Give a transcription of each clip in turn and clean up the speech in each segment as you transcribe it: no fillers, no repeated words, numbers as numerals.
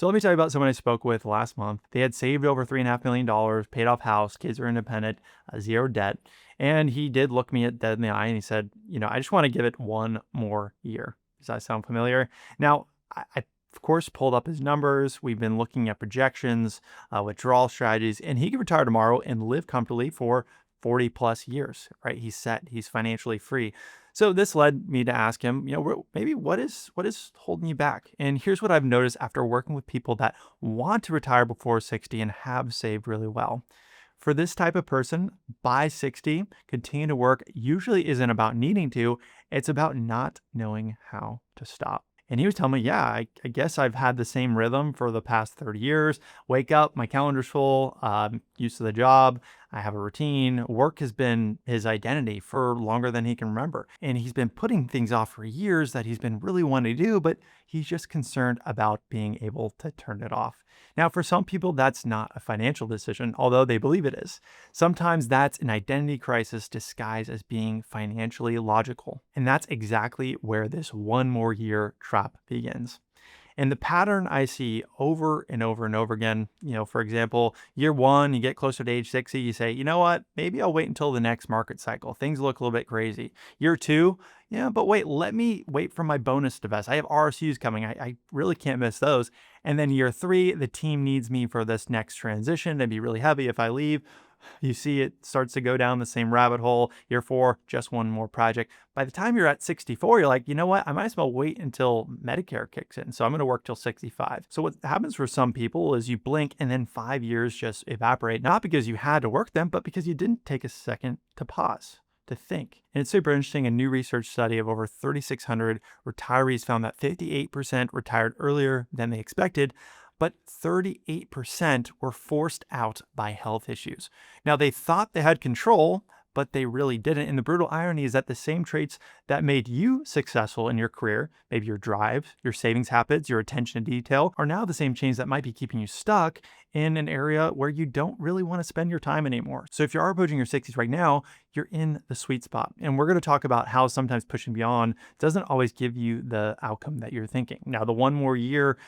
So let me tell you about someone I spoke with last month. They had saved over $3.5 million, paid off house, kids are independent, zero debt. And he did look me dead in the eye and he said, I just want to give it one more year. Does that sound familiar? Now, I of course pulled up his numbers. We've been looking at projections, withdrawal strategies, and he could retire tomorrow and live comfortably for 40 plus years, right? He's set, he's financially free. So this led me to ask him, maybe what is holding you back? And here's what I've noticed after working with people that want to retire before 60 and have saved really well. For this type of person, by 60, continue to work usually isn't about needing to, it's about not knowing how to stop. And he was telling me, yeah, I guess I've had the same rhythm for the past 30 years. Wake up, my calendar's full, used to the job, I have a routine. Work has been his identity for longer than he can remember. And he's been putting things off for years that he's been really wanting to do, but he's just concerned about being able to turn it off. Now, for some people, that's not a financial decision, although they believe it is. Sometimes that's an identity crisis disguised as being financially logical. And that's exactly where this one more year trap begins. And the pattern I see over and over and over again, for example, year one, you get closer to age 60, you say, you know what, maybe I'll wait until the next market cycle. Things look a little bit crazy. Year two, yeah, but wait, let me wait for my bonus to vest. I have RSUs coming. I really can't miss those. And then year three, the team needs me for this next transition to be really heavy if I leave. You see it starts to go down the same rabbit hole. Year four, just one more project. By the time you're at 64, you're like, you know what? I might as well wait until Medicare kicks in. So I'm going to work till 65. So what happens for some people is you blink and then 5 years just evaporate, not because you had to work them, but because you didn't take a second to pause, to think. And it's super interesting. A new research study of over 3,600 retirees found that 58% retired earlier than they expected, but 38% were forced out by health issues. Now, they thought they had control, but they really didn't. And the brutal irony is that the same traits that made you successful in your career, maybe your drive, your savings habits, your attention to detail, are now the same chains that might be keeping you stuck in an area where you don't really want to spend your time anymore. So if you are approaching your 60s right now, you're in the sweet spot. And we're going to talk about how sometimes pushing beyond doesn't always give you the outcome that you're thinking. Now, the one more year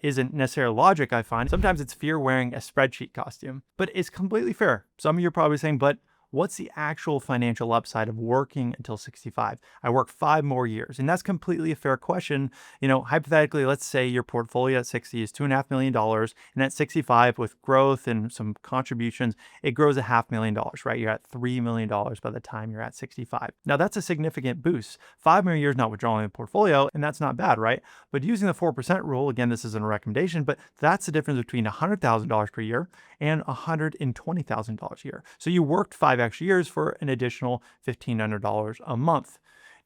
isn't necessarily logic, I find. Sometimes it's fear wearing a spreadsheet costume, but it's completely fair. Some of you are probably saying, but what's the actual financial upside of working until 65? I work 5 more years. And that's completely a fair question. Hypothetically, let's say your portfolio at 60 is $2.5 million. And at 65, with growth and some contributions, it grows $500,000, right? You're at $3 million by the time you're at 65. Now, that's a significant boost. 5 more years not withdrawing the portfolio, and that's not bad, right? But using the 4% rule, again, this isn't a recommendation, but that's the difference between $100,000 per year and $120,000 a year. So you worked 5 extra years for an additional $1,500 a month.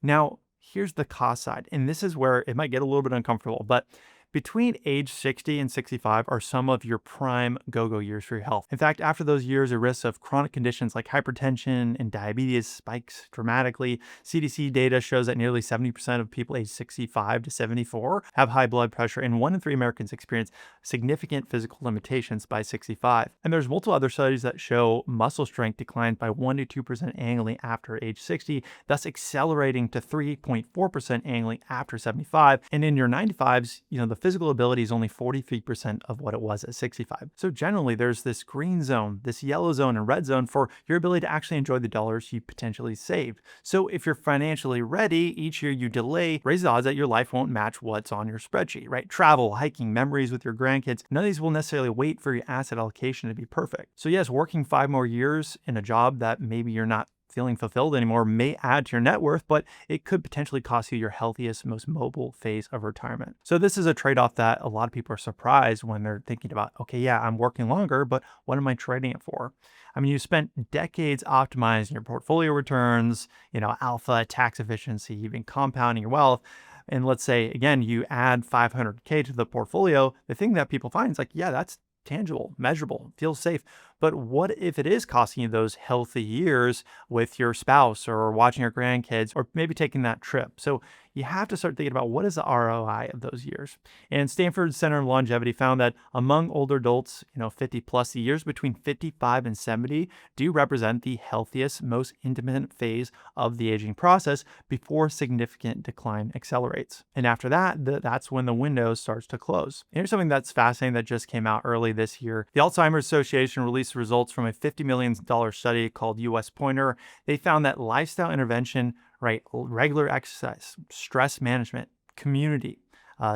Now, here's the cost side, and this is where it might get a little bit uncomfortable, but between age 60 and 65 are some of your prime go-go years for your health. In fact, after those years, the risk of chronic conditions like hypertension and diabetes spikes dramatically. CDC data shows that nearly 70% of people aged 65 to 74 have high blood pressure, and 1 in 3 Americans experience significant physical limitations by 65. And there's multiple other studies that show muscle strength declines by 1 to 2% annually after age 60, thus accelerating to 3.4% annually after 75. And in your 95s, the physical ability is only 43% of what it was at 65. So generally, there's this green zone, this yellow zone, and red zone for your ability to actually enjoy the dollars you potentially saved. So if you're financially ready, each year you delay raises the odds that your life won't match what's on your spreadsheet, right? Travel, hiking, memories with your grandkids, none of these will necessarily wait for your asset allocation to be perfect. So yes, working 5 more years in a job that maybe you're not feeling fulfilled anymore may add to your net worth, but it could potentially cost you your healthiest, most mobile phase of retirement. So this is a trade-off that a lot of people are surprised when they're thinking about, okay, yeah, I'm working longer, but what am I trading it for? I mean, you spent decades optimizing your portfolio returns, alpha, tax efficiency, you've been compounding your wealth. And let's say, again, you add 500K to the portfolio. The thing that people find is like, yeah, that's tangible, measurable, feels safe. But what if it is costing you those healthy years with your spouse or watching your grandkids or maybe taking that trip? So you have to start thinking about what is the ROI of those years. And Stanford Center on Longevity found that among older adults, 50 plus, the years between 55 and 70 do represent the healthiest, most independent phase of the aging process before significant decline accelerates. And after that, that's when the window starts to close. And here's something that's fascinating that just came out early this year. The Alzheimer's Association released results from a $50 million study called US Pointer. They found that lifestyle intervention, right, regular exercise, stress management, community,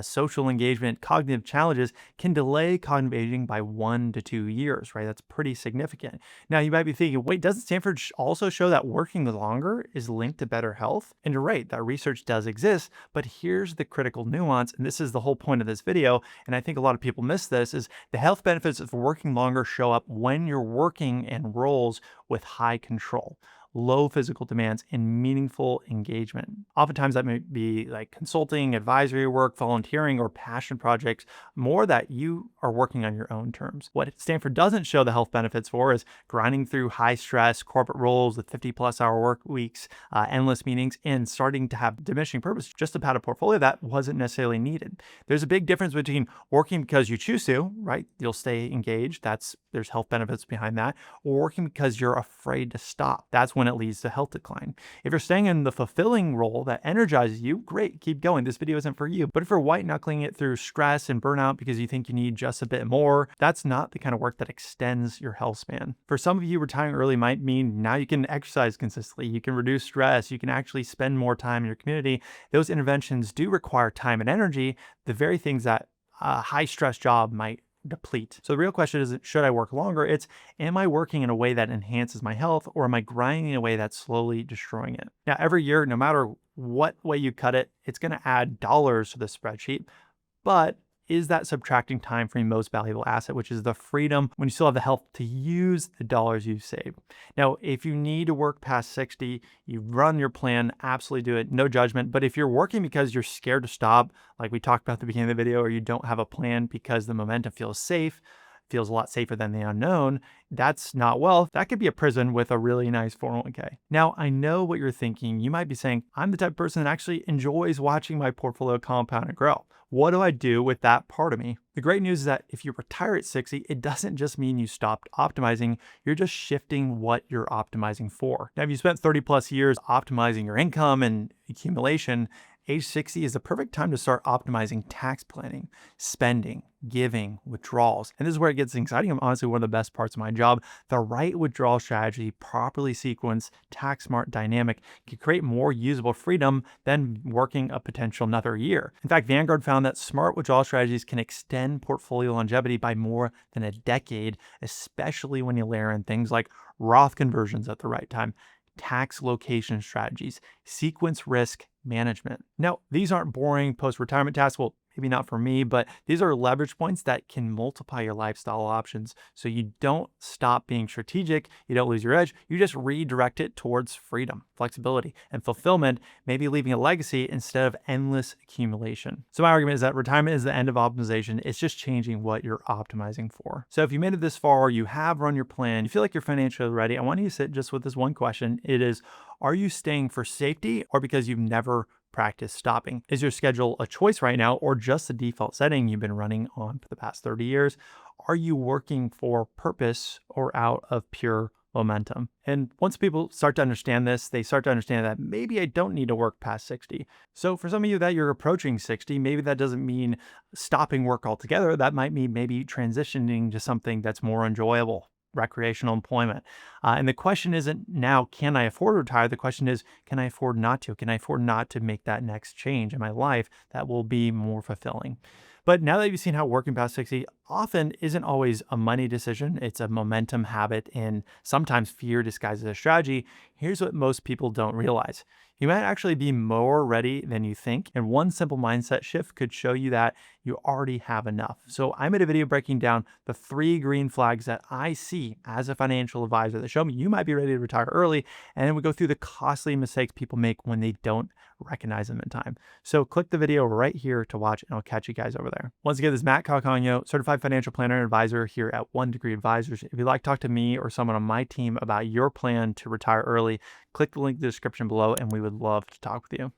social engagement, cognitive challenges can delay cognitive aging by 1 to 2 years, right? That's pretty significant. Now, you might be thinking, wait, doesn't Stanford also show that working longer is linked to better health? And you're right, that research does exist, but here's the critical nuance, and this is the whole point of this video, and I think a lot of people miss this, is the health benefits of working longer show up when you're working in roles with high control, low physical demands, and meaningful engagement. Oftentimes that may be like consulting, advisory work, volunteering, or passion projects, more that you are working on your own terms. What Stanford doesn't show the health benefits for is grinding through high stress corporate roles with 50+ hour work weeks, endless meetings, and starting to have diminishing purpose just to pad a portfolio that wasn't necessarily needed. There's a big difference between working because you choose to, right? You'll stay engaged. There's health benefits behind that, or working because you're afraid to stop. That's when it leads to health decline. If you're staying in the fulfilling role that energizes you, great, keep going. This video isn't for you. But if you're white knuckling it through stress and burnout because you think you need just a bit more, that's not the kind of work that extends your health span. For some of you, retiring early might mean now you can exercise consistently, you can reduce stress, you can actually spend more time in your community. Those interventions do require time and energy, the very things that a high stress job might deplete. So the real question isn't, should I work longer? It's, am I working in a way that enhances my health, or am I grinding in a way that's slowly destroying it? Now, every year, no matter what way you cut it, it's going to add dollars to the spreadsheet, but is that subtracting time from your most valuable asset, which is the freedom when you still have the health to use the dollars you save? Now, if you need to work past 60, you run your plan, absolutely do it, no judgment. But if you're working because you're scared to stop, like we talked about at the beginning of the video, or you don't have a plan because the momentum feels safe, feels a lot safer than the unknown, that's not wealth. That could be a prison with a really nice 401k. Now, I know what you're thinking. You might be saying, I'm the type of person that actually enjoys watching my portfolio compound and grow. What do I do with that part of me? The great news is that if you retire at 60, it doesn't just mean you stopped optimizing, you're just shifting what you're optimizing for. Now, if you spent 30+ years optimizing your income and accumulation, age 60 is the perfect time to start optimizing tax planning, spending, giving, withdrawals. And this is where it gets exciting. I'm honestly one of the best parts of my job. The right withdrawal strategy, properly sequenced, tax smart, dynamic, can create more usable freedom than working a potential another year. In fact, Vanguard found that smart withdrawal strategies can extend portfolio longevity by more than a decade, especially when you layer in things like Roth conversions at the right time, tax location strategies, sequence risk management. Now, these aren't boring post-retirement tasks. Well, maybe not for me, but these are leverage points that can multiply your lifestyle options. So you don't stop being strategic, you don't lose your edge, you just redirect it towards freedom, flexibility, and fulfillment, maybe leaving a legacy instead of endless accumulation. So my argument is that retirement is the end of optimization. It's just changing what you're optimizing for. So if you made it this far, you have run your plan, you feel like you're financially ready, I want you to sit just with this one question. It is, are you staying for safety or because you've never practice stopping? Is your schedule a choice right now, or just the default setting you've been running on for the past 30 years? Are you working for purpose or out of pure momentum? And once people start to understand this, they start to understand that maybe I don't need to work past 60. So for some of you that you're approaching 60, maybe that doesn't mean stopping work altogether. That might mean maybe transitioning to something that's more enjoyable, recreational employment. And the question isn't now, can I afford to retire? The question is, can I afford not to? Can I afford not to make that next change in my life that will be more fulfilling? But now that you've seen how working past 60 often isn't always a money decision, it's a momentum habit, and sometimes fear disguised as a strategy, here's what most people don't realize. You might actually be more ready than you think, and one simple mindset shift could show you that you already have enough. So I made a video breaking down the 3 green flags that I see as a financial advisor that show me you might be ready to retire early. And then we go through the costly mistakes people make when they don't recognize them in time. So click the video right here to watch, and I'll catch you guys over there. Once again, this is Matt Calcagno, certified financial planner and advisor here at 1 Degree Advisors. If you'd like to talk to me or someone on my team about your plan to retire early, click the link in the description below, and we would love to talk with you.